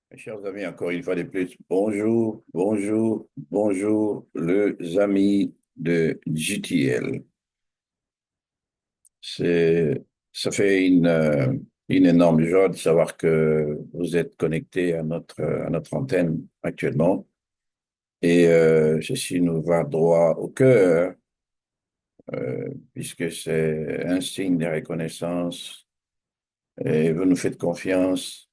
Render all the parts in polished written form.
Mes chers amis, encore une fois de plus, bonjour, bonjour, bonjour, les amis de GTL. C'est, Ça fait une énorme joie de savoir que vous êtes connectés à notre antenne actuellement. Et ceci nous va droit au cœur, puisque c'est un signe de reconnaissance et vous nous faites confiance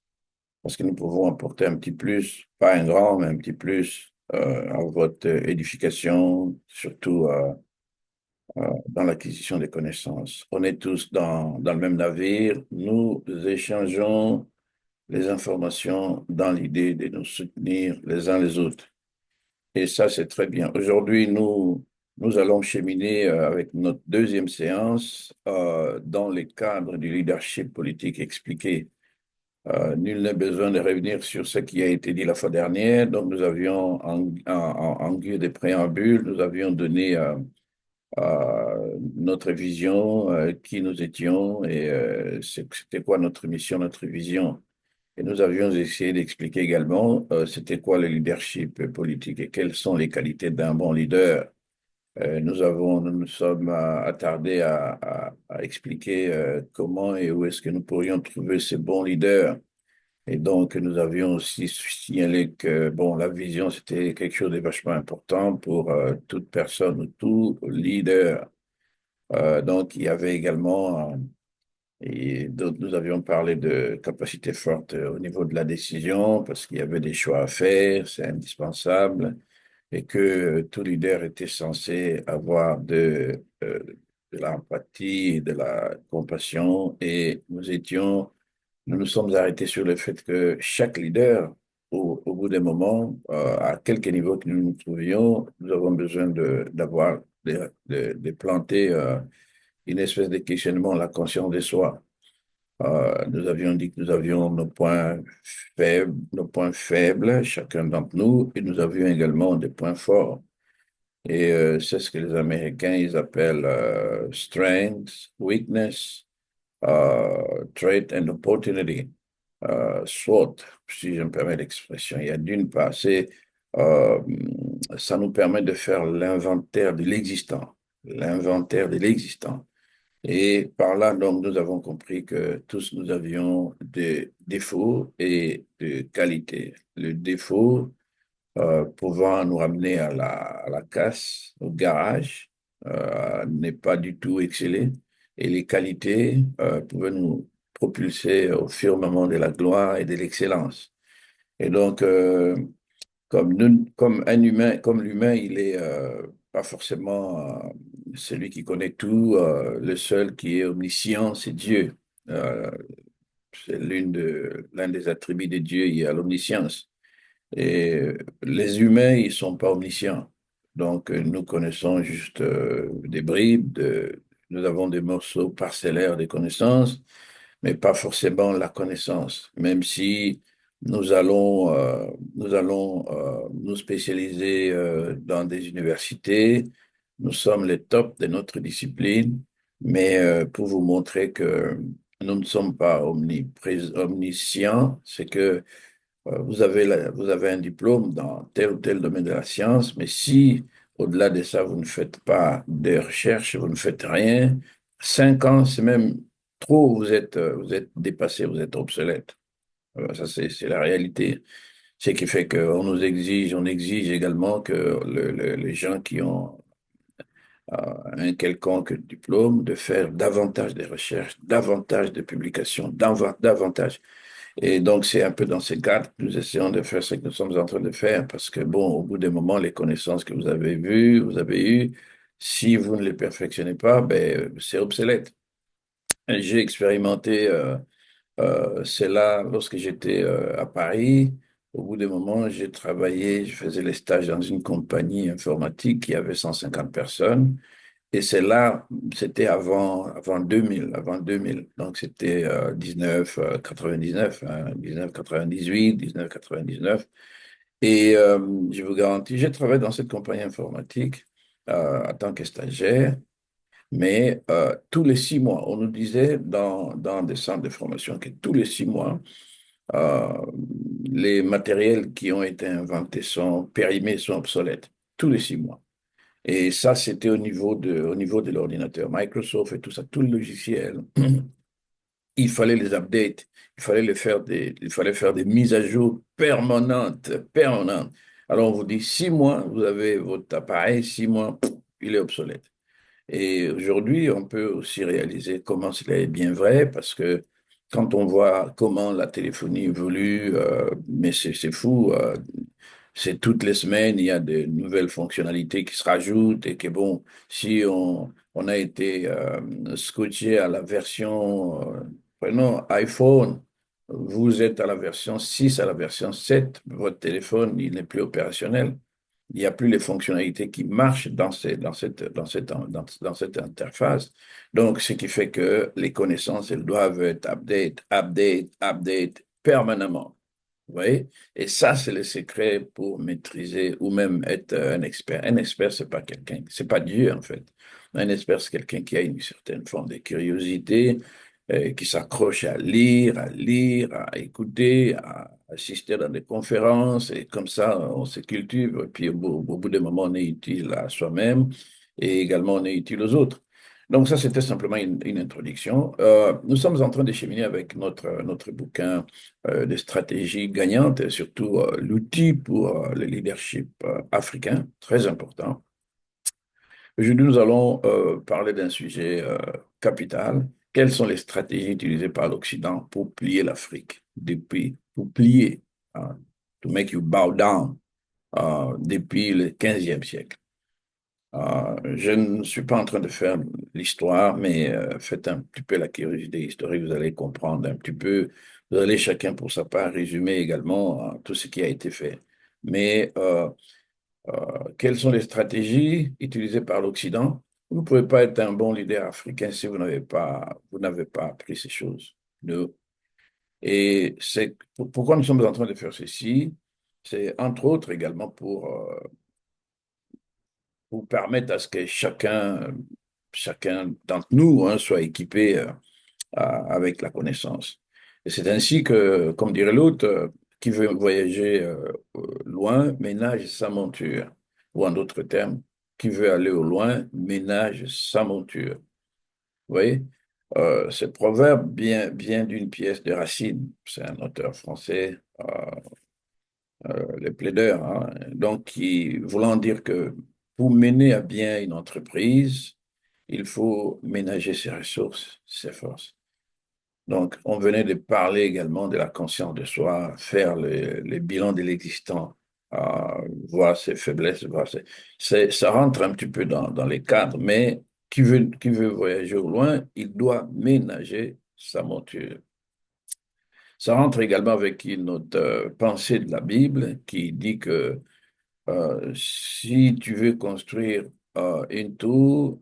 parce que nous pouvons apporter un petit plus, pas un grand, mais un petit plus à votre édification, surtout dans l'acquisition des connaissances. On est tous dans le même navire, nous échangeons les informations dans l'idée de nous soutenir les uns les autres. Et ça, c'est très bien. Aujourd'hui, nous allons cheminer avec notre deuxième séance dans le cadre du leadership politique expliqué. Nul n'a besoin de revenir sur ce qui a été dit la fois dernière. Donc, nous avions, en guise de préambule, nous avions donné notre vision, qui nous étions et c'était quoi notre mission, notre vision. Et nous avions essayé d'expliquer également c'était quoi le leadership politique et quelles sont les qualités d'un bon leader. Nous nous sommes attardés à expliquer comment et où est-ce que nous pourrions trouver ces bons leaders. Et donc, nous avions aussi signalé que, bon, la vision, c'était quelque chose de vachement important pour toute personne ou tout leader. Donc, il y avait également, et donc nous avions parlé de capacité forte au niveau de la décision, parce qu'il y avait des choix à faire, c'est indispensable, et que tout leader était censé avoir de l'empathie et de la compassion, et nous nous sommes arrêtés sur le fait que chaque leader, au bout d'un moment, à quelque niveau que nous nous trouvions, nous avons besoin d'avoir, de planter une espèce de questionnement, la conscience de soi. Nous avions dit que nous avions nos points faibles, chacun d'entre nous, et nous avions également des points forts. Et c'est ce que les Américains, ils appellent strength, weakness, trait and opportunity. SWOT, si je me permets l'expression. Il y a d'une part, euh, ça nous permet de faire l'inventaire de l'existant, l'inventaire de l'existant. Et par là, donc, nous avons compris que tous nous avions des défauts et des qualités. Le défaut pouvant nous ramener à la casse, au garage, n'est pas du tout excellé. Et les qualités pouvaient nous propulser au firmament de la gloire et de l'excellence. Et donc, comme un humain, comme l'humain, il est pas forcément celui qui connaît tout, le seul qui est omniscient, c'est Dieu. Euh, c'est l'un des attributs de Dieu, il y a l'omniscience. Et les humains, ils sont pas omniscients. Donc, nous connaissons juste des bribes, nous avons des morceaux parcellaires de connaissances, mais pas forcément la connaissance. Même si nous allons nous spécialiser dans des universités, nous sommes les tops de notre discipline, mais pour vous montrer que nous ne sommes pas omniscients, c'est que vous avez un diplôme dans tel ou tel domaine de la science, mais si au-delà de ça, vous ne faites pas de recherche, vous ne faites rien, 5 ans, c'est même trop, vous êtes dépassé, vous êtes obsolète. Ça, c'est la réalité. Ce qui fait on exige également que les gens qui ont un quelconque diplôme, de faire davantage de recherches, davantage de publications, davantage. Et donc, c'est un peu dans ces cadres que nous essayons de faire ce que nous sommes en train de faire, parce que, bon, au bout d'un moment, les connaissances que vous avez eues, si vous ne les perfectionnez pas, ben, c'est obsolète. Et j'ai expérimenté cela lorsque j'étais à Paris. Au bout d'un moment, j'ai travaillé, je faisais les stages dans une compagnie informatique qui avait 150 personnes. Et c'est là, c'était avant 2000, avant 2000. Donc c'était 1999, hein, 1998, 1999. Et je vous garantis, j'ai travaillé dans cette compagnie informatique en tant que stagiaire. Mais tous les 6 mois, on nous disait dans des centres de formation que tous les 6 mois, euh, les matériels qui ont été inventés sont périmés, sont obsolètes. Tous les 6 mois. Et ça, c'était au niveau de l'ordinateur. Microsoft et tout ça, tout le logiciel, il fallait les updates, il fallait faire des mises à jour permanentes, permanentes. Alors, on vous dit 6 mois, vous avez votre appareil, 6 mois, il est obsolète. Et aujourd'hui, on peut aussi réaliser comment cela est bien vrai, parce que quand on voit comment la téléphonie évolue, mais c'est fou, c'est toutes les semaines, il y a de nouvelles fonctionnalités qui se rajoutent et que bon, si on a été scotché à la version, prenons iPhone, vous êtes à la version 6, à la version 7, votre téléphone, il n'est plus opérationnel. Il n'y a plus les fonctionnalités qui marchent dans cette interface. Donc, ce qui fait que les connaissances, elles doivent être update, update, update permanemment. Vous voyez? Et ça, c'est le secret pour maîtriser ou même être un expert. Un expert, c'est pas quelqu'un, c'est pas Dieu, en fait. Un expert, c'est quelqu'un qui a une certaine forme de curiosité, qui s'accroche à lire, à écouter, à assister dans des conférences, et comme ça, on se cultive, et puis au bout d'un moment, on est utile à soi-même, et également on est utile aux autres. Donc ça, c'était simplement une introduction. Nous sommes en train de cheminer avec notre bouquin de stratégie gagnante, et surtout l'outil pour le leadership africain, très important. Aujourd'hui, nous allons parler d'un sujet capital. Quelles sont les stratégies utilisées par l'Occident pour plier l'Afrique, pour plier, hein, to make you bow down, depuis le 15e siècle? Je ne suis pas en train de faire l'histoire, mais faites un petit peu la curiosité historique, vous allez comprendre un petit peu. Vous allez chacun pour sa part résumer également tout ce qui a été fait. Mais quelles sont les stratégies utilisées par l'Occident? Vous ne pouvez pas être un bon leader africain si vous n'avez pas appris ces choses. Non. Et c'est pourquoi nous sommes en train de faire ceci. C'est entre autres également pour permettre à ce que chacun d'entre nous, hein, soit équipé avec la connaissance. Et c'est ainsi que, comme dirait l'autre, qui veut voyager loin, ménage sa monture. Ou en d'autres termes, qui veut aller au loin, ménage sa monture. Vous voyez? Ce proverbe vient d'une pièce de Racine. C'est un auteur français, les plaideurs, hein. Donc, voulant dire que pour mener à bien une entreprise, il faut ménager ses ressources, ses forces. Donc, on venait de parler également de la conscience de soi, faire le bilan de l'existant, voir ses faiblesses, ça rentre un petit peu dans les cadres, mais qui veut voyager au loin, il doit ménager sa monture. Ça rentre également avec une autre pensée de la Bible qui dit que si tu veux construire une tour,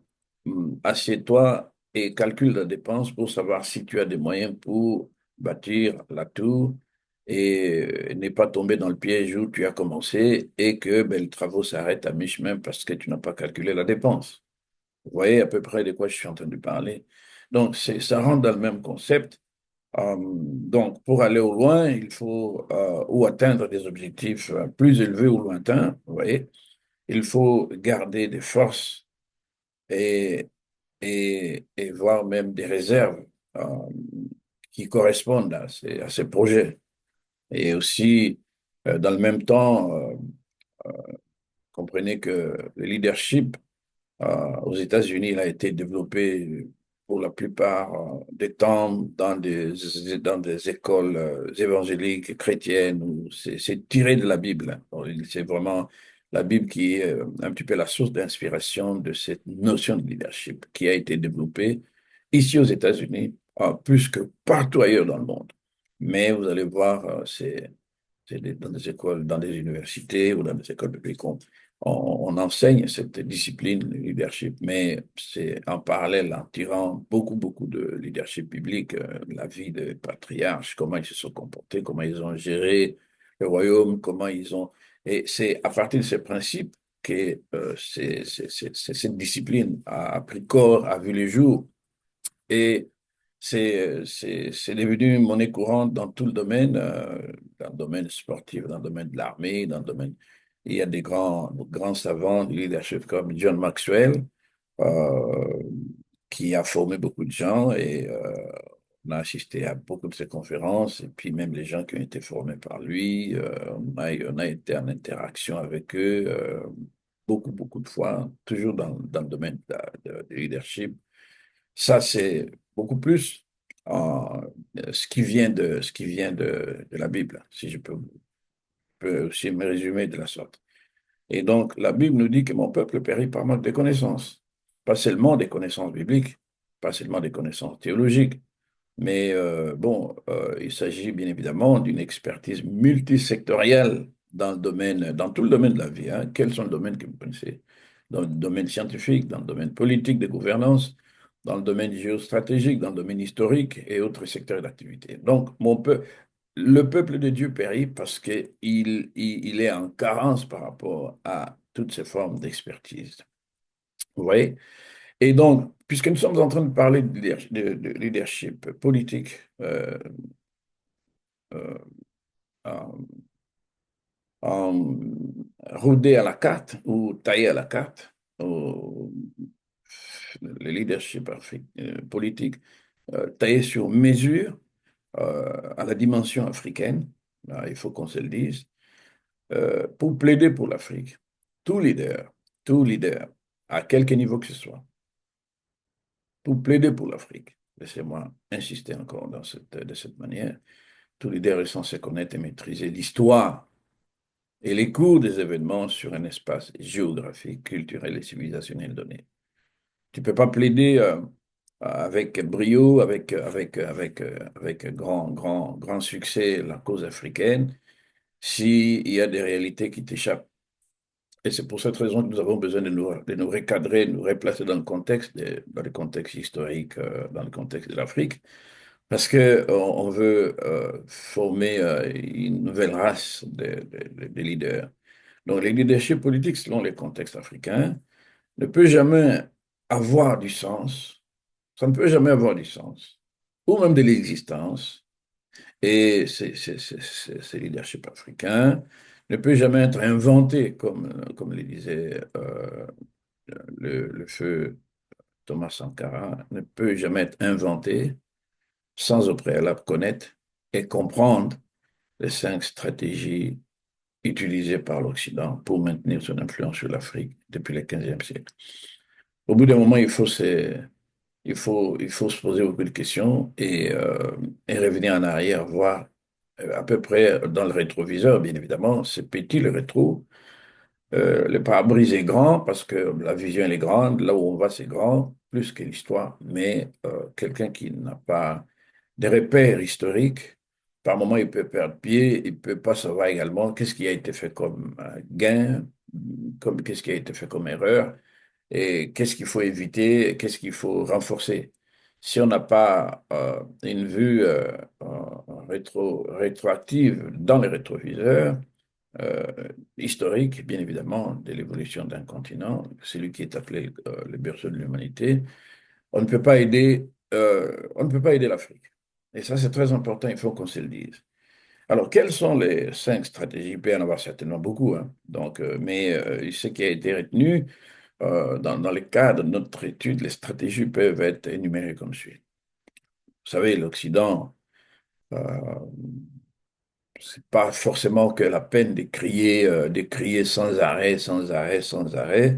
assieds-toi et calcule la dépense pour savoir si tu as des moyens pour bâtir la tour et ne pas tomber dans le piège où tu as commencé et que ben, les travaux s'arrêtent à mi-chemin parce que tu n'as pas calculé la dépense. Vous voyez à peu près de quoi je suis en train de parler. Donc, ça rentre dans le même concept. Donc, pour aller au loin, il faut, ou atteindre des objectifs plus élevés ou lointains, vous voyez, il faut garder des forces et, et voire même des réserves euh, qui correspondent à ces projets. Et aussi, dans le même temps, comprenez que le leadership aux États-Unis, il a été développé pour la plupart des temps dans des écoles évangéliques chrétiennes où c'est tiré de la Bible, hein. Donc, c'est vraiment la Bible qui est un petit peu la source d'inspiration de cette notion de leadership qui a été développée ici aux États-Unis, plus que partout ailleurs dans le monde. Mais vous allez voir, dans des écoles, dans des universités ou dans des écoles publiques, on enseigne cette discipline, le leadership, mais c'est en parallèle, en tirant beaucoup, beaucoup de leadership biblique, la vie des patriarches, comment ils se sont comportés, comment ils ont géré le royaume, comment ils ont... Et c'est à partir de ces principes que cette discipline a pris corps, a vu le jour et c'est devenu monnaie courante dans tout le domaine, dans le domaine sportif, dans le domaine de l'armée, dans le domaine. Il y a des grands savants du leadership comme John Maxwell, euh, qui a formé beaucoup de gens et on a assisté à beaucoup de ses conférences et puis même les gens qui ont été formés par lui, on a été en interaction avec eux beaucoup de fois, toujours dans le domaine de leadership. Ça, c'est beaucoup plus ce qui vient de la Bible, si je peux aussi me résumer de la sorte. Et donc, la Bible nous dit que mon peuple périt par manque de connaissances. Pas seulement des connaissances bibliques, pas seulement des connaissances théologiques, mais bon, il s'agit bien évidemment d'une expertise multisectorielle dans tout le domaine de la vie, hein. Quels sont les domaines que vous connaissez? Dans le domaine scientifique, dans le domaine politique, de gouvernance, dans le domaine géostratégique, dans le domaine historique et autres secteurs d'activité. Donc, le peuple de Dieu périt parce qu'il est en carence par rapport à toutes ces formes d'expertise. Vous voyez? Et donc, puisque nous sommes en train de parler de leadership politique, euh, en, en rodé à la carte ou taillé à la carte, le leadership politique taillé sur mesure à la dimension africaine, là, il faut qu'on se le dise, pour plaider pour l'Afrique. Tout leader, tout leader, à quelque niveau que ce soit, pour plaider pour l'Afrique. Laissez-moi insister encore de cette manière. Tout leader est censé connaître et maîtriser l'histoire et les cours des événements sur un espace géographique, culturel et civilisationnel donné. Tu ne peux pas plaider avec brio, avec grand succès la cause africaine s'il y a des réalités qui t'échappent. Et c'est pour cette raison que nous avons besoin de nous recadrer, de nous replacer dans le contexte, dans le contexte historique, dans le contexte de l'Afrique, parce que on veut former une nouvelle race de leaders. Donc, les leaderships politiques, selon les contextes africains, ne peut jamais avoir du sens. Ça ne peut jamais avoir du sens, ou même de l'existence. Et ces leaderships africains ne peut jamais être inventé, comme le disait le feu Thomas Sankara, ne peut jamais être inventé sans au préalable connaître et comprendre les 5 stratégies utilisées par l'Occident pour maintenir son influence sur l'Afrique depuis le 15e siècle. Au bout d'un moment, il faut se poser beaucoup de questions et revenir en arrière, voir à peu près dans le rétroviseur, bien évidemment, c'est petit le rétro. Le pare-brise est grand parce que la vision elle est grande, là où on va c'est grand, plus que l'histoire, mais quelqu'un qui n'a pas des repères historiques, par moment il peut perdre pied, il peut pas savoir également qu'est-ce qui a été fait comme gain, comme qu'est-ce qui a été fait comme erreur, et qu'est-ce qu'il faut éviter, qu'est-ce qu'il faut renforcer. Si on n'a pas une vue rétroactive dans les rétroviseurs, euh, historique, bien évidemment, de l'évolution d'un continent, celui qui est appelé le berceau de l'humanité, on ne peut pas aider l'Afrique. Et ça, c'est très important, il faut qu'on se le dise. Alors, quelles sont les 5 stratégies? Il peut y en avoir certainement beaucoup, hein. Donc, mais ce qui a été retenu dans le cadre de notre étude, les stratégies peuvent être énumérées comme suit. Vous savez, l'Occident, euh, c'est pas forcément que la peine de crier sans arrêt, sans arrêt, sans arrêt.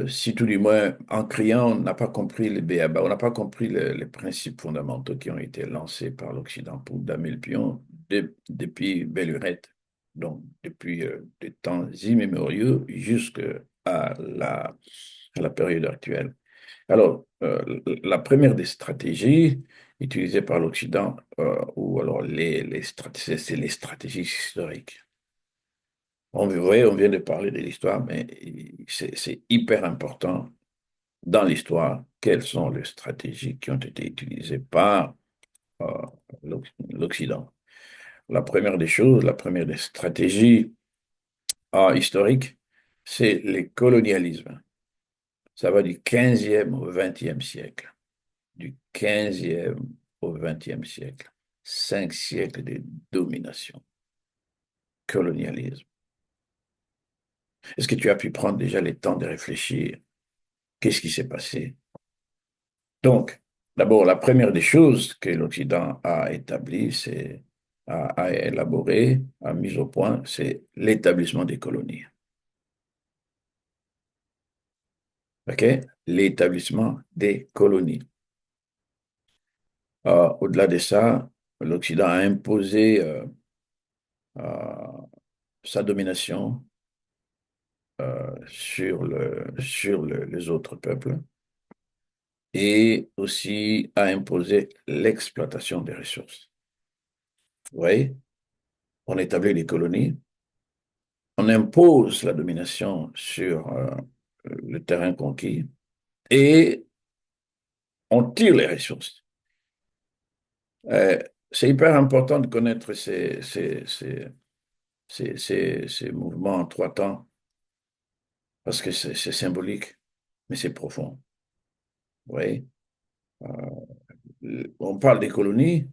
Si tout du moins, en criant, on n'a pas compris les b.a.-ba, on n'a pas compris les principes fondamentaux qui ont été lancés par l'Occident pour damer le pion depuis belle lurette, donc depuis des temps immémoriaux jusqu'à la période actuelle. Alors, la première des stratégies utilisées par l'Occident, ou alors les stratégies, c'est les stratégies historiques. Vous voyez, on vient de parler de l'histoire, mais c'est hyper important dans l'histoire quelles sont les stratégies qui ont été utilisées par euh, l'Occident. La première des choses, la première des stratégies historiques, c'est le colonialisme. Ça va du 15e au 20e siècle. Du 15e au 20e siècle. 5 siècles de domination, colonialisme. Est-ce que tu as pu prendre déjà le temps de réfléchir? Qu'est-ce qui s'est passé? Donc, d'abord, la première des choses que l'Occident a établi, a élaboré, a mis au point, c'est l'établissement des colonies. OK? L'établissement des colonies. Au-delà de ça, l'Occident a imposé euh, sa domination les autres peuples et aussi a imposé l'exploitation des ressources. Vous voyez, on établit les colonies, on impose la domination sur le terrain conquis et on tire les ressources. Euh, c'est hyper important de connaître ces mouvements en 3 temps parce que c'est symbolique, mais c'est profond. Vous voyez, on parle des colonies.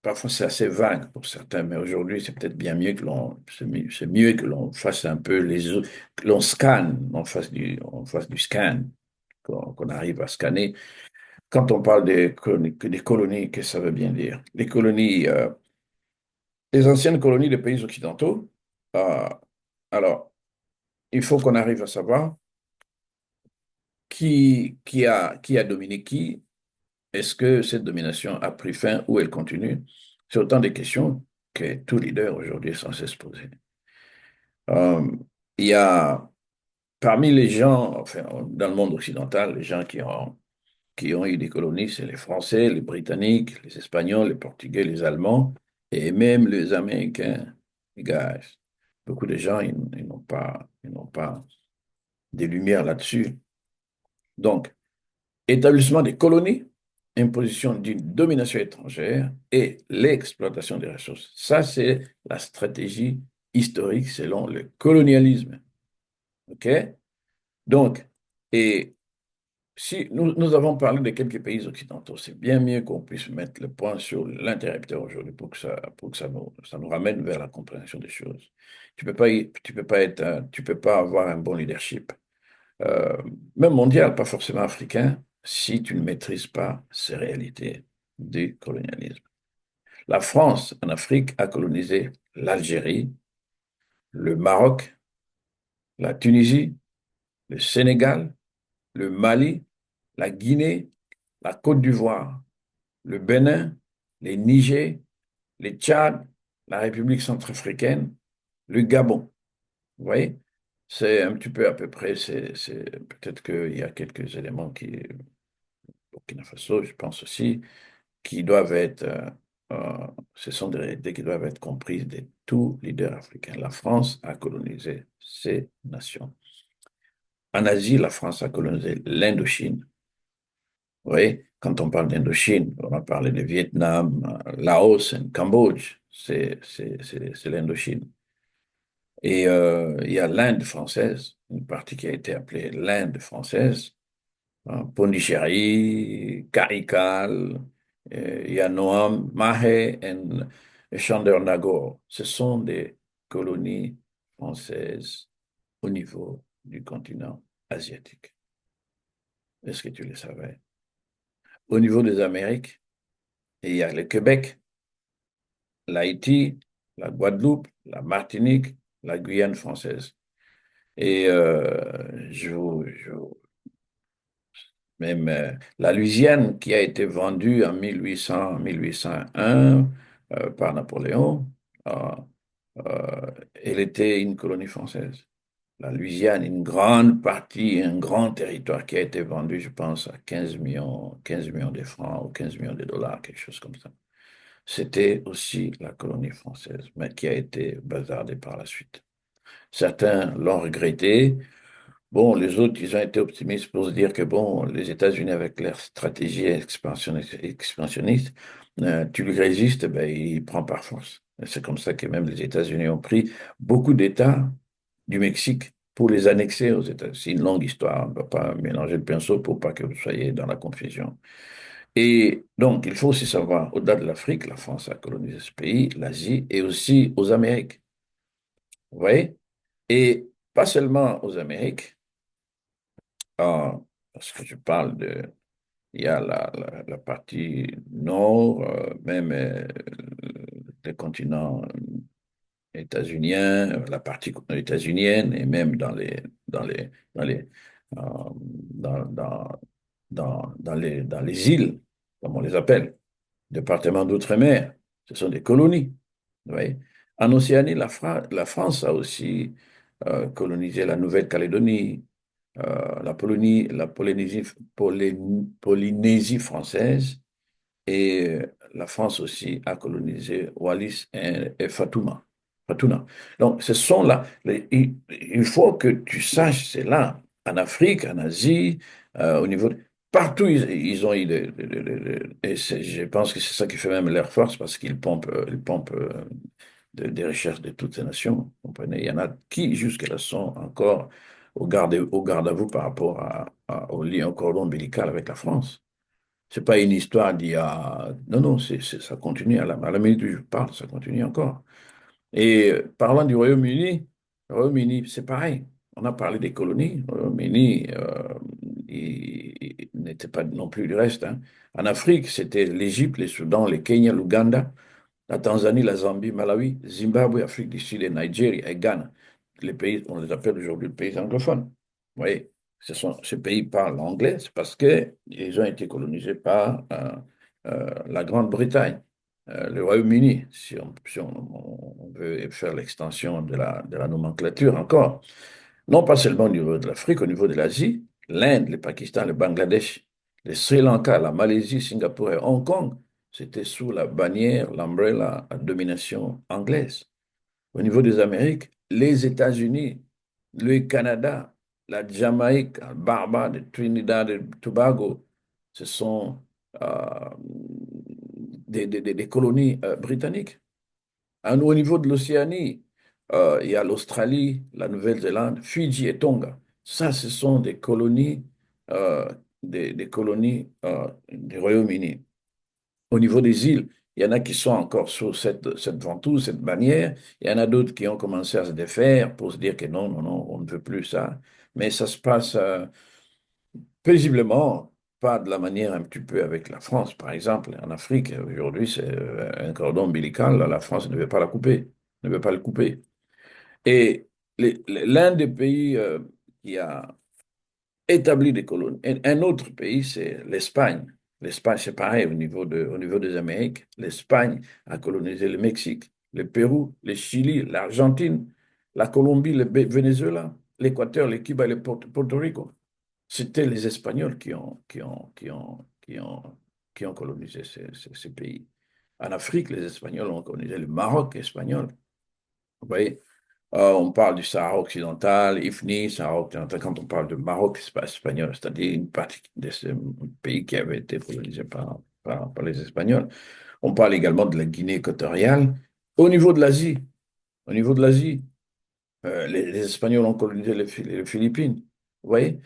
Parfois, c'est assez vague pour certains, mais aujourd'hui, c'est peut-être bien mieux c'est mieux que l'on fasse un peu que l'on scanne, on fasse du scan, qu'on arrive à scanner. Quand on parle des colonies, qu'est-ce que ça veut bien dire? Les colonies, les anciennes colonies des pays occidentaux, euh, alors, il faut qu'on arrive à savoir qui a dominé qui. Est-ce que cette domination a pris fin ou elle continue? C'est autant de questions que tout leader aujourd'hui est censé se poser. Euh, il y a parmi les gens, enfin, dans le monde occidental, les gens qui ont eu des colonies, c'est les Français, les Britanniques, les Espagnols, les Portugais, les Allemands et même les Américains. Les gars, beaucoup de gens, ils n'ont pas des lumières là-dessus. Donc, établissement des colonies, imposition d'une domination étrangère et l'exploitation des ressources. Ça, c'est la stratégie historique selon le colonialisme. OK? Donc, et si nous avons parlé de quelques pays occidentaux, c'est bien mieux qu'on puisse mettre le point sur l'interrupteur aujourd'hui pour que ça nous ramène vers la compréhension des choses. Tu peux pas avoir un bon leadership euh, même mondial, pas forcément africain, si tu ne maîtrises pas ces réalités du colonialisme. La France, en Afrique, a colonisé l'Algérie, le Maroc, la Tunisie, le Sénégal, le Mali, la Guinée, la Côte d'Ivoire, le Bénin, les Niger, les Tchad, la République centrafricaine, le Gabon. Vous voyez? C'est un petit peu à peu près, peut-être qu'il y a quelques éléments Burkina Faso, je pense aussi, qui doivent être, ce sont des réalités qui doivent être comprises de tous leaders africains. La France a colonisé ces nations. En Asie, la France a colonisé l'Indochine. Vous voyez, quand on parle d'Indochine, on a parlé de Vietnam, Laos et Cambodge. C'est l'Indochine. Et il y a l'Inde française, une partie qui a été appelée l'Inde française, hein, Pondichéry, Karikal, Yanoam, Mahé et Chandernagore. Ce sont des colonies françaises au niveau du continent asiatique. Est-ce que tu le savais? Au niveau des Amériques, il y a le Québec, l'Haïti, la Guadeloupe, la Martinique, la Guyane française. Et même la Louisiane qui a été vendue en 1801 par Napoléon, euh, elle était une colonie française. La Louisiane, une grande partie, un grand territoire qui a été vendu, je pense, à 15 millions de francs ou 15 millions de dollars, quelque chose comme ça. C'était aussi la colonie française, mais qui a été bazardée par la suite. Certains l'ont regretté. Bon, les autres, ils ont été optimistes pour se dire que, bon, les États-Unis, avec leur stratégie expansionniste, tu lui résistes, ben, il prend par force. Et c'est comme ça que même les États-Unis ont pris beaucoup d'États du Mexique pour les annexer aux États-Unis. C'est une longue histoire, on ne va pas mélanger le pinceau pour pas que vous soyez dans la confusion. Et donc, il faut aussi savoir, au-delà de l'Afrique, la France a colonisé ce pays, l'Asie et aussi aux Amériques. Vous voyez? Et pas seulement aux Amériques, parce que je parle de, il y a la partie nord, même des continents états-uniens, la partie états-unienne et même dans les, dans les, euh, dans, dans, dans les îles, comme on les appelle, départements d'outre-mer, ce sont des colonies. Vous voyez. En Océanie, la France a aussi colonisé la Nouvelle-Calédonie, la Polynésie française et la France aussi a colonisé Wallis et Fatuna. Donc, ce sont là, il faut que tu saches, c'est là, en Afrique, en Asie, au niveau partout, ils ont eu et je pense que c'est ça qui fait même leur force parce ils pompent des recherches de toutes ces nations. Vous comprenez? Il y en a qui, jusque-là, sont encore au garde à vous par rapport au lien, au cordon ombilical avec la France. C'est pas une histoire d'il y a... Non, non, ça continue à la minute où je parle, ça continue encore. Et parlant du Royaume-Uni, le Royaume-Uni, c'est pareil. On a parlé des colonies. Le Royaume-Uni, il n'était pas non plus du reste, hein. En Afrique, c'était l'Égypte, les Soudan, les Kenya, l'Ouganda, la Tanzanie, la Zambie, Malawi, Zimbabwe, Afrique du Sud, et Nigeria et Ghana. Les pays, on les appelle aujourd'hui les pays anglophones. Vous voyez, ces pays parlent anglais, c'est parce qu'ils ont été colonisés par la Grande-Bretagne, le Royaume-Uni, si on veut faire l'extension de la nomenclature encore. Non pas seulement au niveau de l'Afrique, au niveau de l'Asie, l'Inde, le Pakistan, le Bangladesh, le Sri Lanka, la Malaisie, Singapour et Hong Kong, c'était sous la bannière, l'umbrella à domination anglaise. Au niveau des Amériques, les États-Unis, le Canada, la Jamaïque, Barbade, Trinidad et Tobago, ce sont des colonies britanniques. Au niveau de l'Océanie, il y a l'Australie, la Nouvelle-Zélande, Fidji et Tonga. Ça, ce sont des colonies, euh, des colonies du Royaume-Uni. Au niveau des îles, il y en a qui sont encore sous cette ventouse, cette bannière. Il y en a d'autres qui ont commencé à se défaire pour se dire que non, non, non, on ne veut plus ça. Mais ça se passe paisiblement, pas de la manière un petit peu avec la France, par exemple. En Afrique, aujourd'hui, c'est un cordon ombilical. La France ne veut pas la couper, ne veut pas le couper. Et l'un des pays qui a établi des colonies, un autre pays, c'est l'Espagne. L'Espagne, c'est pareil au niveau des Amériques. L'Espagne a colonisé le Mexique, le Pérou, le Chili, l'Argentine, la Colombie, le Venezuela, l'Équateur, le Cuba et le Porto Rico. C'était les Espagnols qui ont colonisé ces pays. En Afrique, les Espagnols ont colonisé le Maroc espagnol. Vous voyez, on parle du Sahara occidental, IFNI, Sahara occidental, quand on parle de Maroc, c'est pas espagnol, c'est-à-dire une partie de ce pays qui avait été colonisé par les Espagnols. On parle également de la Guinée équatoriale. Au niveau de l'Asie, au niveau de l'Asie, les Espagnols ont colonisé les Philippines. Vous voyez?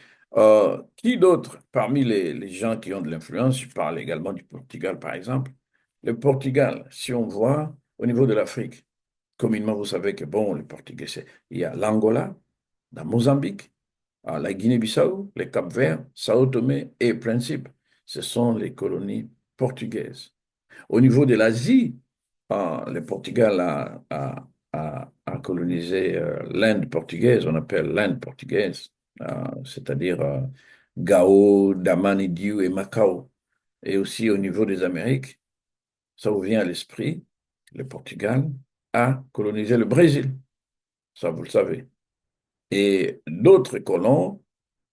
Qui d'autre parmi les gens qui ont de l'influence, je parle également du Portugal, par exemple. Le Portugal, si on voit au niveau de l'Afrique, communément, vous savez que, bon, le Portugais, il y a l'Angola, la Mozambique, la Guinée-Bissau, le Cap-Vert, Sao Tomé et Principe. Ce sont les colonies portugaises. Au niveau de l'Asie, le Portugal a colonisé l'Inde portugaise, on appelle l'Inde portugaise, c'est-à-dire Gao, Damani, Diu et Macao. Et aussi au niveau des Amériques, ça vous vient à l'esprit, le Portugal a colonisé le Brésil, ça vous le savez. Et d'autres colons,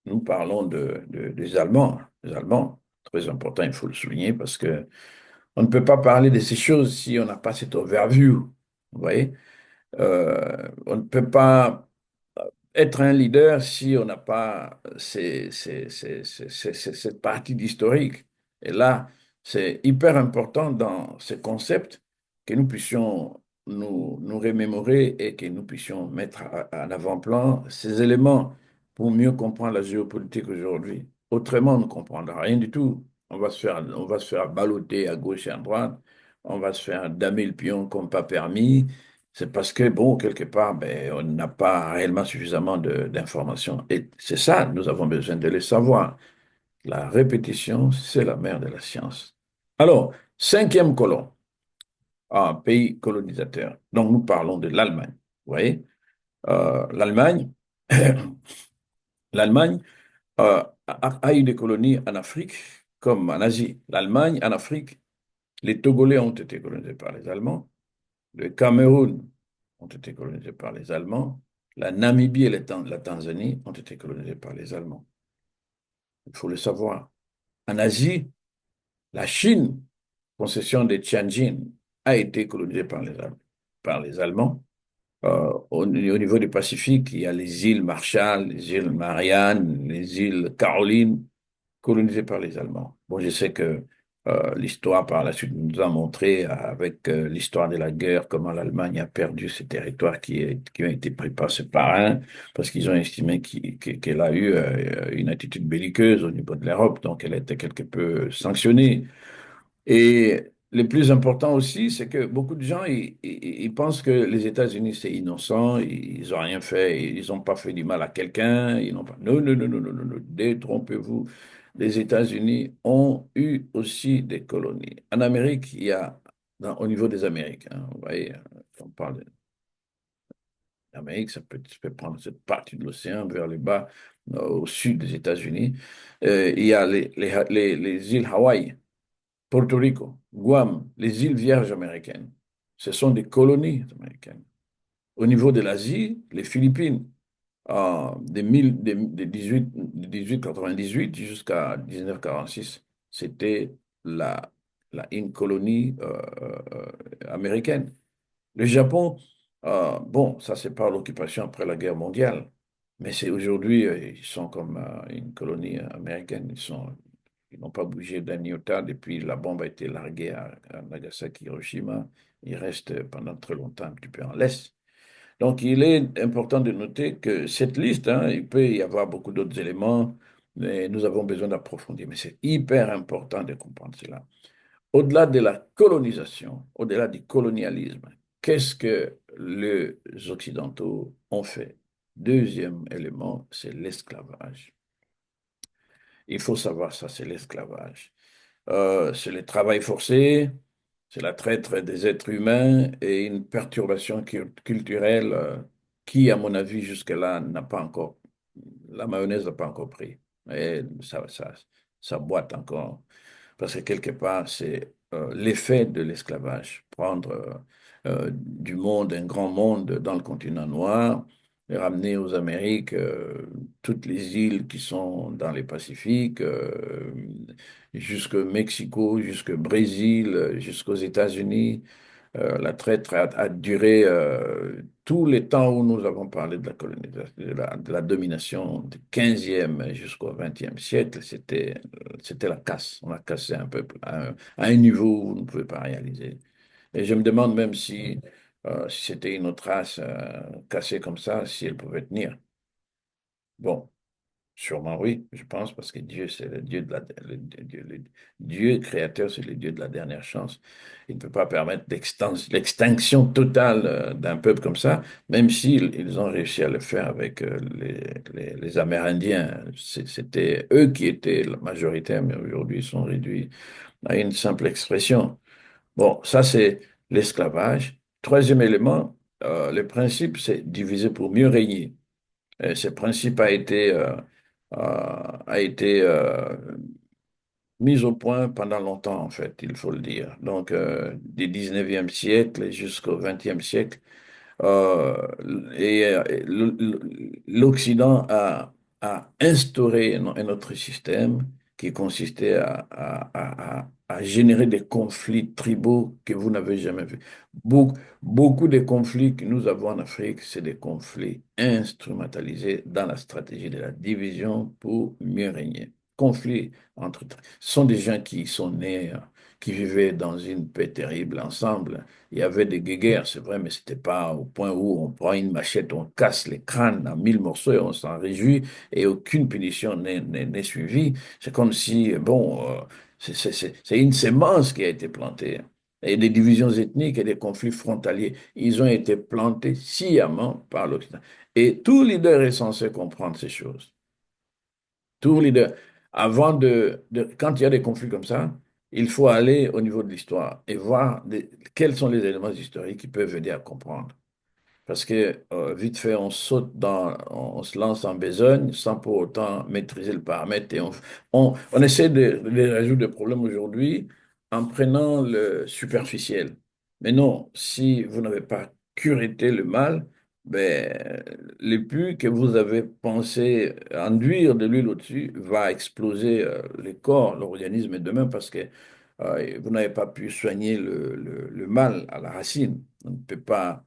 nous parlons des Allemands. Les Allemands, très important, il faut le souligner, parce que on ne peut pas parler de ces choses si on n'a pas cette overview. Vous voyez? On ne peut pas être un leader si on n'a pas cette partie d'historique. Et là, c'est hyper important dans ces concepts que nous puissions nous remémorer et que nous puissions mettre à l'avant-plan ces éléments pour mieux comprendre la géopolitique aujourd'hui. Autrement, on ne comprendra rien du tout. On va se faire balloter à gauche et à droite. On va se faire damer le pion comme pas permis. C'est parce que, bon, quelque part, ben, on n'a pas réellement suffisamment d'informations. Et c'est ça, nous avons besoin de le savoir. La répétition, c'est la mère de la science. Alors, cinquième colon, un pays colonisateur. Donc, nous parlons de l'Allemagne. Vous voyez, l'Allemagne, l'Allemagne a eu des colonies en Afrique comme en Asie. L'Allemagne, en Afrique, les Togolais ont été colonisés par les Allemands. Le Cameroun ont été colonisés par les Allemands. La Namibie et la Tanzanie ont été colonisés par les Allemands. Il faut le savoir. En Asie, la Chine, concession de Tianjin, a été colonisée par les Allemands. Au niveau du Pacifique, il y a les îles Marshall, les îles Marianne, les îles Caroline, colonisées par les Allemands. Bon, je sais que l'histoire par la suite nous a montré, avec l'histoire de la guerre, comment l'Allemagne a perdu ses territoires qui ont été pris par ses parrains, parce qu'ils ont estimé qu'elle a eu une attitude belliqueuse au niveau de l'Europe, donc elle a été quelque peu sanctionnée. Et le plus important aussi, c'est que beaucoup de gens, ils pensent que les États-Unis, c'est innocent, ils n'ont rien fait, ils n'ont pas fait du mal à quelqu'un, ils n'ont pas... Non, non, non, non, non, non, non, détrompez-vous. Les États-Unis ont eu aussi des colonies. En Amérique, il y a, au niveau des Amériques, hein, vous voyez, on parle d'Amérique, ça peut prendre cette partie de l'océan vers le bas, au sud des États-Unis. Il y a les îles Hawaï. Porto Rico, Guam, les îles Vierges américaines, ce sont des colonies américaines. Au niveau de l'Asie, les Philippines, de 1898 jusqu'à 1946, c'était la, une colonie américaine. Le Japon, bon, ça c'est par l'occupation après la guerre mondiale, mais c'est aujourd'hui, ils sont comme une colonie américaine. Ils n'ont pas bougé d'un iota depuis la bombe a été larguée à Nagasaki, Hiroshima. Ils restent pendant très longtemps un petit peu en laisse. Donc, il est important de noter que cette liste, hein, il peut y avoir beaucoup d'autres éléments, mais nous avons besoin d'approfondir. Mais c'est hyper important de comprendre cela. Au-delà de la colonisation, au-delà du colonialisme, qu'est-ce que les Occidentaux ont fait? Deuxième élément, c'est l'esclavage. Il faut savoir ça, c'est l'esclavage. C'est le travail forcé, c'est la traite des êtres humains et une perturbation culturelle qui, à mon avis, jusque-là, n'a pas encore, la mayonnaise n'a pas encore pris. Et ça boite encore. Parce que quelque part, c'est l'effet de l'esclavage. Prendre du monde, un grand monde dans le continent noir, et ramener aux Amériques toutes les îles qui sont dans les Pacifiques, jusqu'au Mexico, jusqu'au Brésil, jusqu'aux États-Unis. La traite a duré tout le temps où nous avons parlé de la colonisation, de la domination du 15e jusqu'au 20e siècle. C'était la casse. On a cassé un peuple à un niveau où vous ne pouvez pas réaliser. Et je me demande même si c'était une autre race cassée comme ça, si elle pouvait tenir. Bon. Sûrement oui, je pense, parce que Dieu, c'est le Dieu de le Dieu créateur, c'est le Dieu de la dernière chance. Il ne peut pas permettre l'extinction totale d'un peuple comme ça, même s'ils ils ont réussi à le faire avec les Amérindiens. C'était eux qui étaient la majorité, mais aujourd'hui, ils sont réduits à une simple expression. Bon, ça, c'est l'esclavage. Troisième élément, le principe, c'est diviser pour mieux régner. Ce principe a été mis au point pendant longtemps, en fait, il faut le dire. Donc, du 19e siècle jusqu'au 20e siècle, euh, l'Occident a instauré un autre système qui consistait à générer des conflits tribaux que vous n'avez jamais vus. Beaucoup de conflits que nous avons en Afrique, c'est des conflits instrumentalisés dans la stratégie de la division pour mieux régner. Conflits ce sont des gens qui sont nés, qui vivaient dans une paix terrible ensemble. Il y avait des guéguerres, c'est vrai, mais c'était pas au point où on prend une machette, on casse les crânes en mille morceaux et on s'en réjouit et aucune punition n'est suivie. C'est comme si, bon, c'est une sémence qui a été plantée. Et des divisions ethniques et des conflits frontaliers, ils ont été plantés sciemment par l'Occident. Et tout leader est censé comprendre ces choses. Tout leader. Quand il y a des conflits comme ça, il faut aller au niveau de l'histoire et voir quels sont les éléments historiques qui peuvent aider à comprendre. Parce que vite fait, on se lance en besogne sans pour autant maîtriser le paramètre et on essaie de résoudre des problèmes aujourd'hui en prenant le superficiel. Mais non, si vous n'avez pas cureté le mal, ben, l'épu que vous avez pensé enduire de l'huile au-dessus va exploser les corps, l'organisme demain parce que vous n'avez pas pu soigner le mal à la racine. On ne peut pas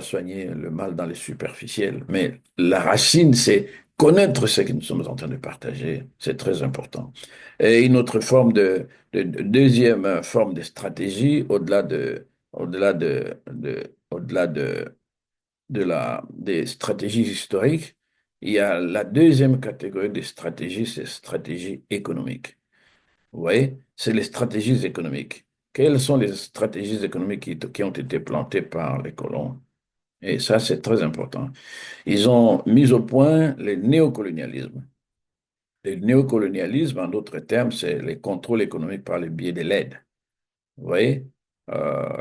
soigner le mal dans les superficiels, mais la racine, c'est connaître ce que nous sommes en train de partager. C'est très important. Et une autre forme deuxième forme de stratégie, au-delà des stratégies historiques, il y a la deuxième catégorie des stratégies, c'est stratégie économique. Vous voyez, c'est les stratégies économiques. Quelles sont les stratégies économiques qui ont été plantées par les colons? Et ça, c'est très important. Ils ont mis au point le néocolonialisme. Le néocolonialisme, en d'autres termes, c'est les contrôles économiques par le biais de l'aide. Vous voyez,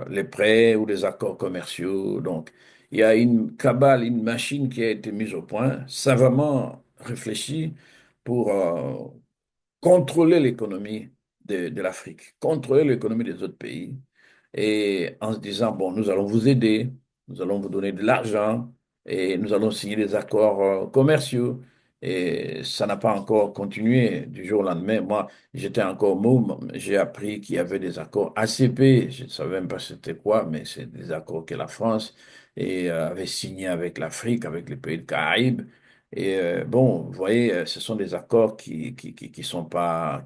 les prêts ou les accords commerciaux. Donc, il y a une cabale, une machine qui a été mise au point, savamment réfléchie pour contrôler l'économie de l'Afrique, contrôler l'économie des autres pays, et en se disant, bon, nous allons vous aider, nous allons vous donner de l'argent, et nous allons signer des accords commerciaux. Et ça n'a pas encore continué du jour au lendemain. Moi, j'étais encore môme, j'ai appris qu'il y avait des accords ACP, je ne savais même pas c'était quoi, mais c'est des accords que la France avait signés avec l'Afrique, avec les pays de Caraïbes. Et bon, vous voyez, ce sont des accords qui sont pas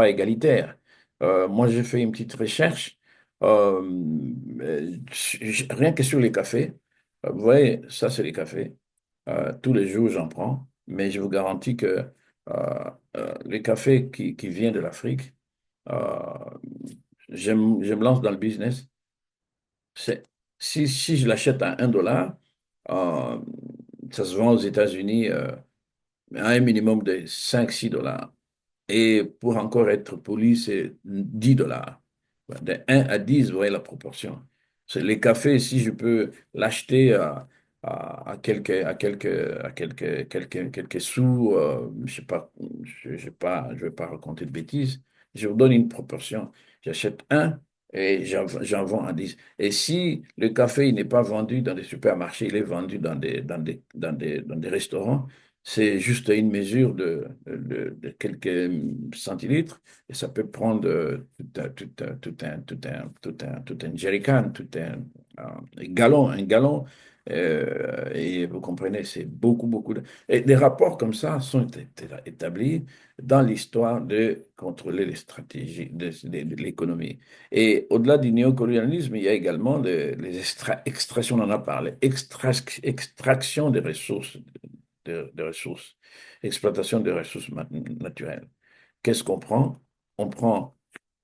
égalitaires. Moi, j'ai fait une petite recherche, euh, rien que sur les cafés. Vous voyez, ça, c'est les cafés. Tous les jours, j'en prends, mais je vous garantis que les cafés qui viennent de l'Afrique, euh, je me lance dans le business. C'est, si je l'achète à 1 dollar, euh, ça se vend aux États-Unis à un minimum de 5 6 dollars. Et pour encore être poli, c'est 10 dollars. De 1 à 10, vous voyez la proportion. C'est les cafés, si je peux l'acheter à quelques sous, je sais pas, je vais pas raconter de bêtises, je vous donne une proportion. J'achète un et j'en vends à 10. Et si le café il n'est pas vendu dans des supermarchés, il est vendu dans des restaurants, c'est juste une mesure de quelques centilitres et ça peut prendre tout un jerrycan, un gallon. Et vous comprenez, c'est beaucoup, beaucoup de... Et des rapports comme ça sont établis dans l'histoire de contrôler les stratégies de l'économie. Et au-delà du néocolonialisme, il y a également les extractions, on en a parlé, extraction des ressources de ressources, exploitation des ressources naturelles. Qu'est-ce qu'on prend? On prend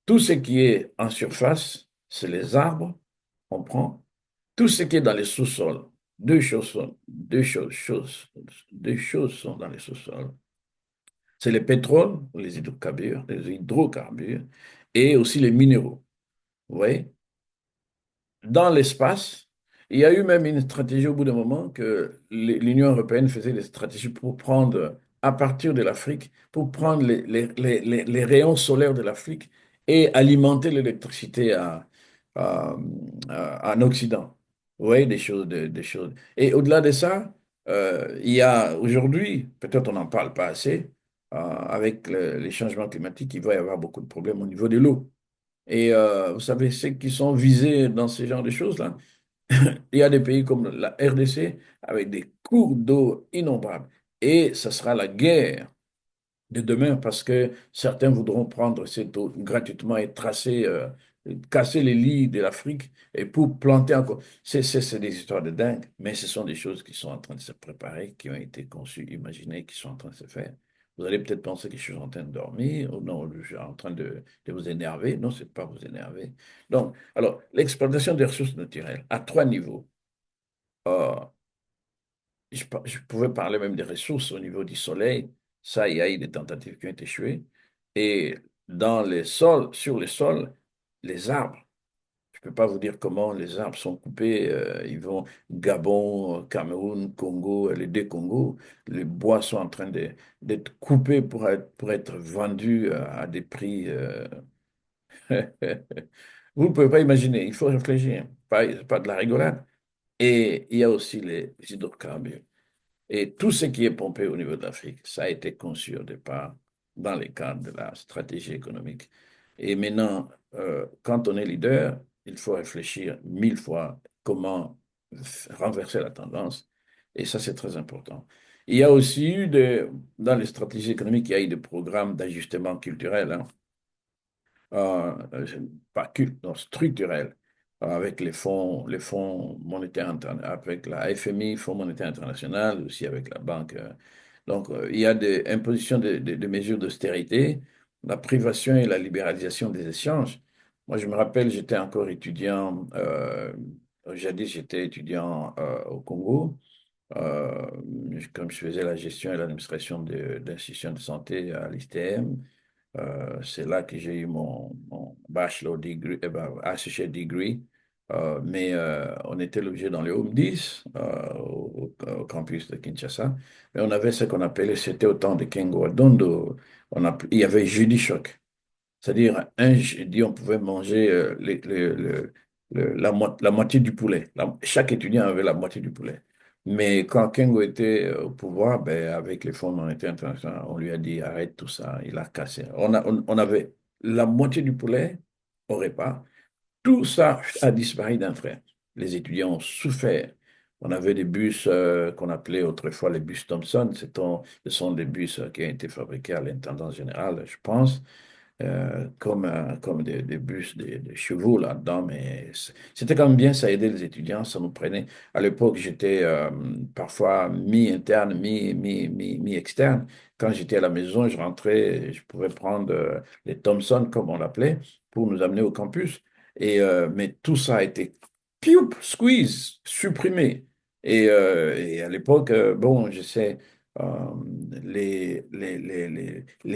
tout ce qui est en surface, c'est les arbres. On prend tout ce qui est dans les sous-sols. Deux choses sont dans les sous-sols. C'est le pétrole, les hydrocarbures et aussi les minéraux. Vous voyez? Dans l'espace, il y a eu même une stratégie au bout d'un moment que l'Union européenne faisait des stratégies pour prendre, à partir de l'Afrique, pour prendre les rayons solaires de l'Afrique et alimenter l'électricité en Occident. Vous voyez, des choses. Et au-delà de ça, il y a aujourd'hui, peut-être on n'en parle pas assez, avec les changements climatiques, il va y avoir beaucoup de problèmes au niveau de l'eau. Et vous savez, ceux qui sont visés dans ce genre de choses-là, il y a des pays comme la RDC avec des cours d'eau innombrables. Et ce sera la guerre de demain parce que certains voudront prendre cette eau gratuitement et tracer, casser les lits de l'Afrique et pour planter encore. C'est des histoires de dingue, mais ce sont des choses qui sont en train de se préparer, qui ont été conçues, imaginées, qui sont en train de se faire. Vous allez peut-être penser que je suis en train de dormir, ou non, je suis en train de vous énerver. Non, c'est pas vous énerver. Donc, alors, l'exploitation des ressources naturelles à trois niveaux. Euh, je pouvais parler même des ressources au niveau du soleil. Ça, il y a eu des tentatives qui ont échoué. Et dans les sols, sur les sols, les arbres. Je ne peux pas vous dire comment les arbres sont coupés. Ils vont Gabon, Cameroun, Congo, les deux Congos. Les bois sont en train d'être coupés pour être vendus à des prix. Vous ne pouvez pas imaginer. Il faut réfléchir. Pas de la rigolade. Et il y a aussi les hydrocarbures. Et tout ce qui est pompé au niveau de l'Afrique, ça a été conçu au départ dans les cadres de la stratégie économique. Et maintenant, quand on est leader, il faut réfléchir mille fois comment renverser la tendance. Et ça, c'est très important. Il y a aussi eu dans les stratégies économiques, il y a eu des programmes d'ajustement culturel, hein, pas culte, non, structurel, avec les fonds monétaires, avec la FMI, Fonds monétaire international, aussi avec la banque. Donc, il y a des impositions de mesures d'austérité, la privation et la libéralisation des échanges. Moi, je me rappelle, j'étais encore étudiant, jadis, j'étais étudiant au Congo. Euh, Comme je faisais la gestion et l'administration d'institutions de santé à l'ISTM, c'est là que j'ai eu mon bachelor degree, associate degree. On était logé dans le Home 10, au campus de Kinshasa. Mais on avait ce qu'on appelait, c'était au temps de Kengo Adondo, il y avait jeudi choc. C'est-à-dire, un jeudi, on pouvait manger la moitié du poulet. Chaque étudiant avait la moitié du poulet. Mais quand Kengo était au pouvoir, ben, avec les fonds monétaires internationaux, on lui a dit arrête tout ça. Il a cassé. On avait la moitié du poulet au repas. Tout ça a disparu d'un trait. Les étudiants ont souffert. On avait des bus qu'on appelait autrefois les bus Thomson. Ce sont des bus qui ont été fabriqués à l'intendance générale, je pense comme des bus de chevaux là-dedans, mais c'était quand même bien, ça aidait les étudiants, ça nous prenait. À l'époque, j'étais parfois mi-interne, mi-externe. Quand j'étais à la maison, je rentrais, je pouvais prendre les Thomson, comme on l'appelait, pour nous amener au campus. Mais tout ça a été pioup, squeeze, supprimé. Et à l'époque, bon, je sais euh, les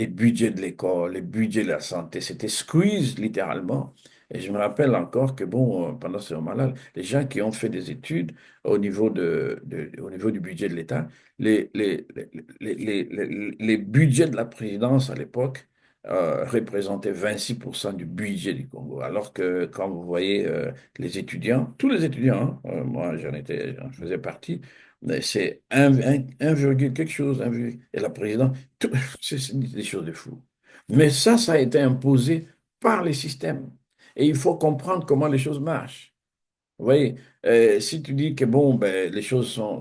budgets de l'école, les budgets de la santé, c'était squeeze littéralement. Et je me rappelle encore que, bon, pendant ce moment-là, les gens qui ont fait des études au niveau au niveau du budget de l'État, les budgets de la présidence à l'époque représentaient 26% du budget du Congo. Alors que quand vous voyez les étudiants, tous les étudiants, hein, moi j'en faisais partie, mais c'est un virgule quelque chose, et la présidente, c'est des choses de fou. Mais ça a été imposé par les systèmes. Et il faut comprendre comment les choses marchent. Vous voyez, si tu dis que bon, ben,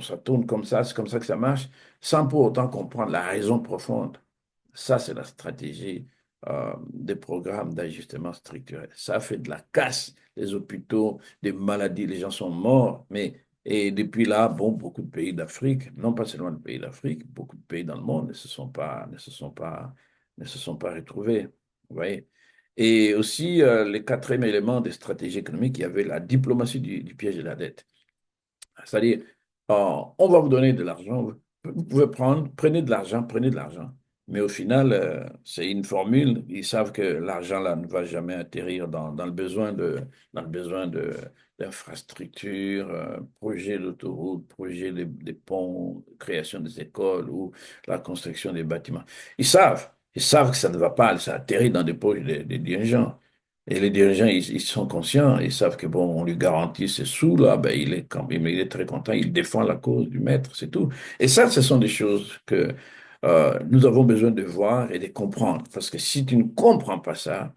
ça tourne comme ça, c'est comme ça que ça marche, sans pour autant comprendre la raison profonde. Ça, c'est la stratégie des programmes d'ajustement structurel. Ça fait de la casse, les hôpitaux, des maladies, les gens sont morts. Et depuis là, bon, beaucoup de pays d'Afrique, non pas seulement les pays d'Afrique, beaucoup de pays dans le monde ne se sont pas retrouvés. Vous voyez? Et aussi, le quatrième élément des stratégies économiques, il y avait la diplomatie du piège de la dette. C'est-à-dire, on va vous donner de l'argent, vous pouvez prendre, prenez de l'argent. Mais au final, c'est une formule. Ils savent que l'argent là ne va jamais atterrir dans le besoin dans le besoin d'infrastructures, projets d'autoroutes, projets des ponts, création des écoles ou la construction des bâtiments. Ils savent que ça ne va pas, ça atterrit dans des poches des dirigeants. Et les dirigeants, ils sont conscients, ils savent que bon, on lui garantit ces sous-là, ben, il est très content, il défend la cause du maître, c'est tout. Et ça, ce sont des choses que nous avons besoin de voir et de comprendre. Parce que si tu ne comprends pas ça,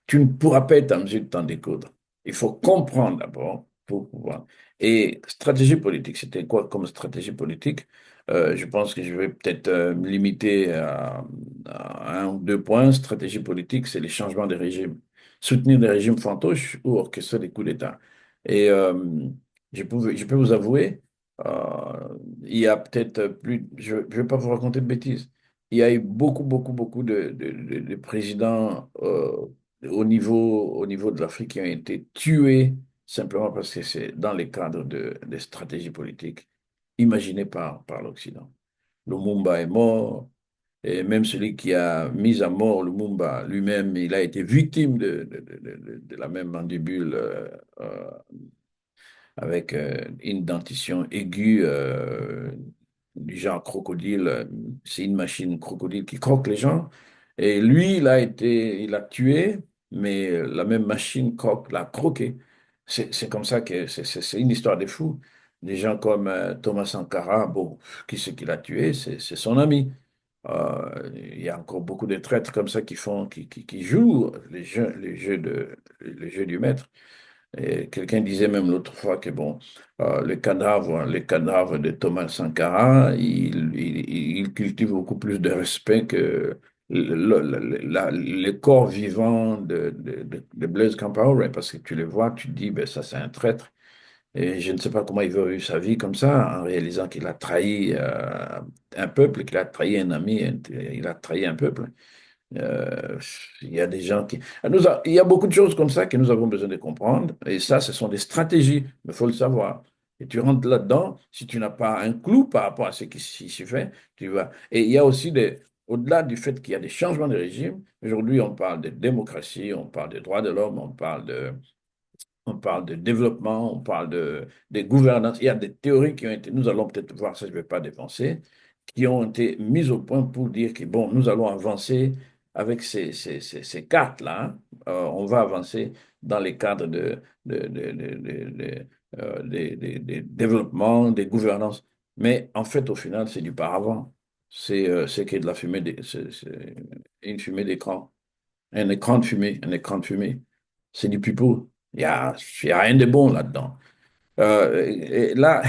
tu ne pourras pas être en mesure de t'en découdre. Il faut comprendre d'abord pour pouvoir. Et stratégie politique, c'était quoi comme stratégie politique? Je pense que je vais peut-être me limiter à un ou deux points. Stratégie politique, c'est les changements de régime. Soutenir des régimes fantoches ou orchestrer des coups d'État. Et je peux vous avouer, il y a peut-être plus, je ne vais pas vous raconter de bêtises. Il y a eu beaucoup de présidents au niveau de l'Afrique qui ont été tués simplement parce que c'est dans les cadres des stratégies politiques imaginé par l'Occident. Lumumba est mort, et même celui qui a mis à mort Lumumba lui-même, il a été victime de la même mandibule avec une dentition aiguë du genre crocodile. C'est une machine crocodile qui croque les gens. Et lui, il a tué, mais la même machine croque, l'a croqué. C'est comme ça que c'est une histoire de fou. Des gens comme Thomas Sankara, bon, qui c'est qui l'a tué? C'est son ami. Il y a encore beaucoup de traîtres comme ça qui jouent les jeux du maître. Et quelqu'un disait même l'autre fois que bon, les cadavres de Thomas Sankara, il cultive beaucoup plus de respect que le corps vivant de Blaise Compaoré, parce que tu les vois, tu te dis, ben, ça c'est un traître. Et je ne sais pas comment il veut vivre sa vie comme ça, en réalisant qu'il a trahi un peuple, qu'il a trahi un ami, il a trahi un peuple. Euh, il y a des gens qui... il y a beaucoup de choses comme ça que nous avons besoin de comprendre. Et ça, ce sont des stratégies. Il faut le savoir. Et tu rentres là-dedans, si tu n'as pas un clou par rapport à ce qui s'y fait, tu vas. Et il y a aussi au-delà du fait qu'il y a des changements de régime, aujourd'hui, on parle de démocratie, on parle des droits de l'homme, on parle de développement, on parle de gouvernance. Il y a des théories qui ont été, nous allons peut-être voir ça, je ne vais pas dépenser, qui ont été mises au point pour dire que, bon, nous allons avancer avec ces cartes-là. Hein. On va avancer dans les cadres des développements, des gouvernances. Mais en fait, au final, c'est du paravent. C'est que de la fumée, c'est une fumée d'écran. Un écran de fumée, un écran de fumée. C'est du pipeau. Il y a rien de bon là-dedans. Et là,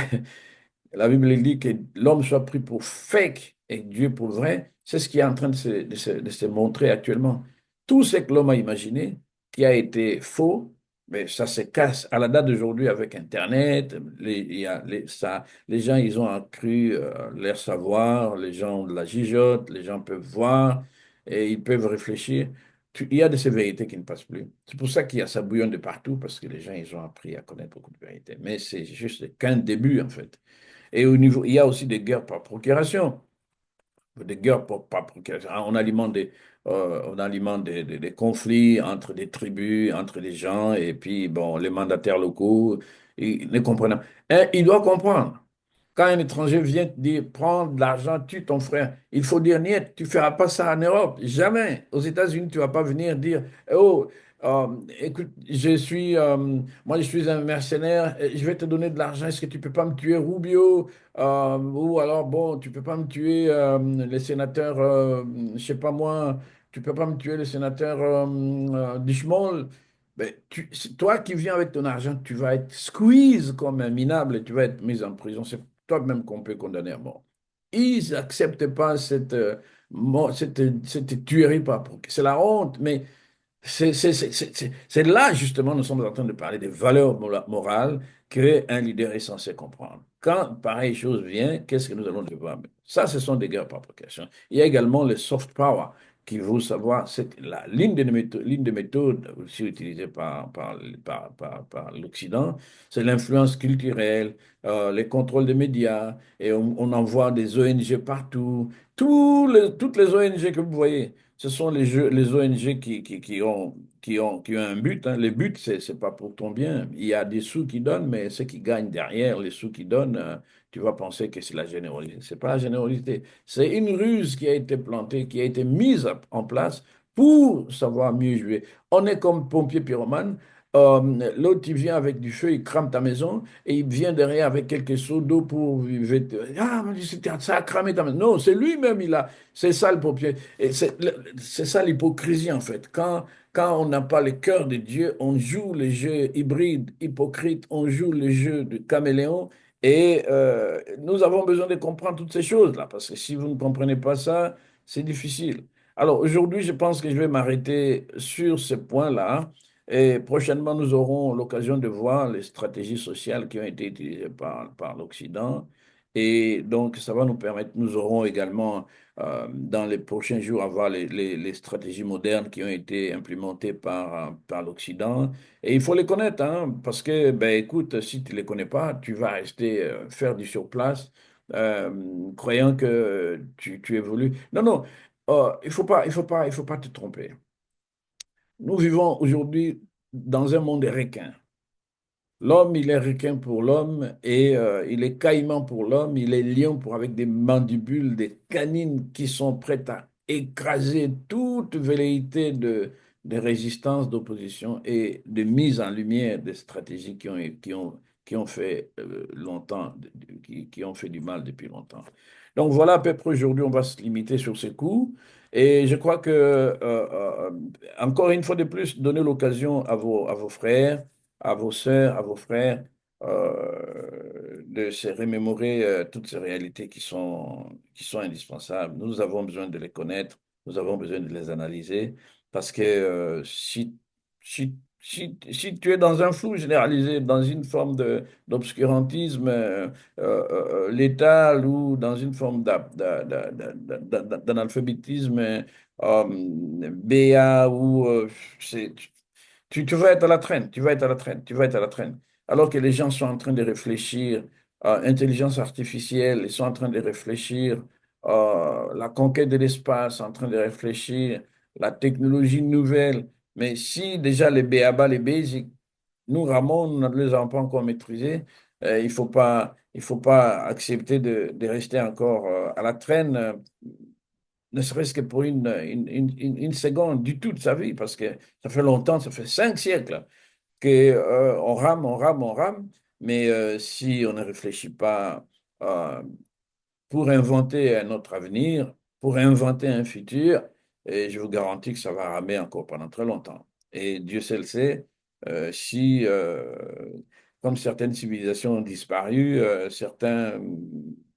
la Bible dit que l'homme soit pris pour fake et Dieu pour vrai. C'est ce qui est en train de se montrer actuellement. Tout ce que l'homme a imaginé, qui a été faux, mais ça se casse. À la date d'aujourd'hui, avec Internet, il y a les gens, ils ont accru leur savoir, les gens ont de la gigote, les gens peuvent voir et ils peuvent réfléchir. Il y a de ces vérités qui ne passent plus. C'est pour ça qu'il y a ça bouillonne de partout, parce que les gens, ils ont appris à connaître beaucoup de vérités. Mais c'est juste qu'un début, en fait. Et au niveau, il y a aussi des guerres par procuration, des guerres par procuration. On alimente des conflits entre des tribus, entre des gens, et puis, bon, les mandataires locaux, ils ne comprennent pas. Et il doit comprendre. Quand un étranger vient te dire, prends de l'argent, tue ton frère, il faut dire, niet, tu ne feras pas ça en Europe. Jamais. Aux États-Unis, tu ne vas pas venir dire, oh, euh, écoute, moi, je suis un mercenaire, je vais te donner de l'argent, est-ce que tu ne peux pas me tuer, Rubio? Ou alors, bon, tu peux pas me tuer les sénateurs, je sais pas moi, tu peux pas me tuer les sénateurs d'Ishmael. Ben, c'est toi qui viens avec ton argent, tu vas être squeeze comme un minable et tu vas être mis en prison. C'est toi-même qu'on peut condamner à mort. Ils n'acceptent pas cette tuerie par c'est la honte, mais c'est là, justement, nous sommes en train de parler des valeurs morales qu'un leader est censé comprendre. Quand pareille chose vient, qu'est-ce que nous allons devoir mettre? Ça, ce sont des guerres par provocation. Il y a également le soft power, qui veut savoir, c'est la ligne de méthode aussi utilisée par l'Occident, c'est l'influence culturelle, les contrôles des médias, et on envoie des ONG partout. Toutes les ONG que vous voyez, ce sont les ONG qui ont un but. Hein. Les buts, c'est pas pour ton bien. Il y a des sous qui donnent, mais ceux qui gagnent derrière les sous qui donnent, tu vas penser que c'est la générosité. C'est pas la générosité. C'est une ruse qui a été plantée, qui a été mise en place pour savoir mieux jouer. On est comme pompier pyromane. L'autre, il vient avec du feu, il crame ta maison et il vient derrière avec quelques seaux d'eau pour... Ah, ça a cramé ta maison. Non, c'est lui-même, c'est ça le pompier. Et c'est ça l'hypocrisie en fait. Quand on n'a pas le cœur de Dieu, on joue le jeu hybride, hypocrite, on joue le jeu de caméléon Et nous avons besoin de comprendre toutes ces choses-là, parce que si vous ne comprenez pas ça, c'est difficile. Alors aujourd'hui, je pense que je vais m'arrêter sur ce point-là. Et prochainement, nous aurons l'occasion de voir les stratégies sociales qui ont été utilisées par l'Occident. Et donc, ça va nous permettre, nous aurons également, dans les prochains jours, à voir les stratégies modernes qui ont été implémentées par l'Occident. Et il faut les connaître, hein, parce que, ben, écoute, si tu ne les connais pas, tu vas rester faire du surplace, croyant que tu évolues. Non, non, il faut pas te tromper. Nous vivons aujourd'hui dans un monde des requins. L'homme, il est requin pour l'homme et il est caïman pour l'homme, il est lion pour avec des mandibules, des canines qui sont prêtes à écraser toute velléité de résistance, d'opposition et de mise en lumière des stratégies qui ont fait longtemps, qui ont fait du mal depuis longtemps. Donc voilà à peu près aujourd'hui, on va se limiter sur ces coups. Et je crois que, encore une fois de plus, donner l'occasion à vos frères à vos sœurs, à vos frères, de se remémorer toutes ces réalités qui sont indispensables. Nous avons besoin de les connaître, nous avons besoin de les analyser, parce que si tu es dans un flou généralisé, dans une forme d'obscurantisme létal ou dans une forme d'analphabétisme béat ou tu vas être à la traîne, tu vas être à la traîne, tu vas être à la traîne. Alors que les gens sont en train de réfléchir à intelligence artificielle, ils sont en train de réfléchir à la conquête de l'espace, en train de réfléchir la technologie nouvelle. Mais si déjà les BABA, les basics, nous, Ramon, nous ne les avons pas encore maîtrisés, il faut pas accepter de rester encore à la traîne. Ne serait-ce que pour une seconde du tout de sa vie, parce que ça fait longtemps, ça fait 5 siècles que, on rame, on rame, on rame, mais si on ne réfléchit pas euh, pour inventer un autre avenir, pour inventer un futur, et je vous garantis que ça va ramer encore pendant très longtemps. Et Dieu seul sait si, comme certaines civilisations ont disparu, certains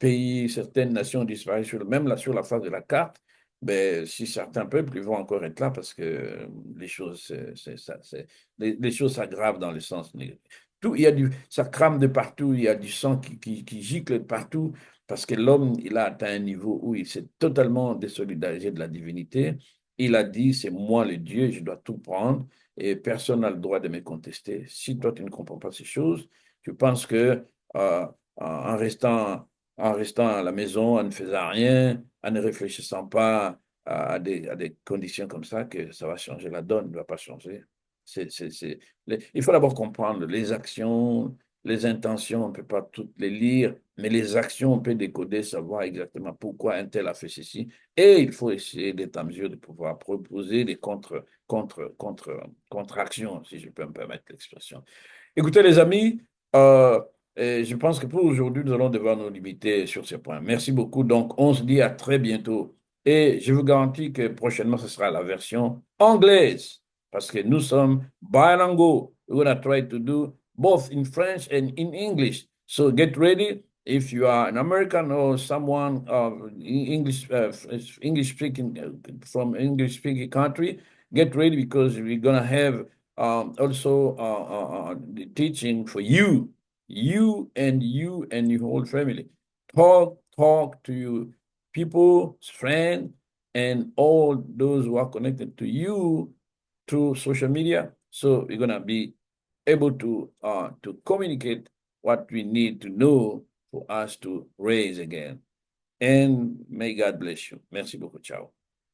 pays, certaines nations ont disparu, même là, sur la face de la carte, ben, si certains peuples ils vont encore être là parce que les choses, les choses s'aggravent dans le sens négatif. Tout, ça crame de partout, il y a du sang qui gicle de partout. Parce que l'homme, il a atteint un niveau où il s'est totalement désolidarisé de la divinité. Il a dit, c'est moi le Dieu, je dois tout prendre et personne n'a le droit de me contester. Si toi, tu ne comprends pas ces choses, tu penses que en restant à la maison, en ne faisant rien, en ne réfléchissant pas à des conditions comme ça, que ça va changer la donne, ne va pas changer. Il faut d'abord comprendre les actions, les intentions, on ne peut pas toutes les lire, mais les actions, on peut décoder, savoir exactement pourquoi un tel a fait ceci. Et il faut essayer d'être en mesure de pouvoir proposer des contre-actions, si je peux me permettre l'expression. Écoutez, les amis, euh, je pense que pour aujourd'hui, nous allons devoir nous limiter sur ce point. Merci beaucoup. Donc, on se dit à très bientôt. Et je vous garantis que prochainement, ce sera la version anglaise, parce que nous sommes bilingual. We're going to try to do both in French and in English. So get ready. If you are an American or someone English speaking from English speaking country, get ready because we're gonna have also the teaching for you and your whole family. Talk to your people, friends, and all those who are connected to you through social media. So we're gonna be able to communicate what we need to know for us to raise again. And may God bless you. Merci beaucoup. Ciao.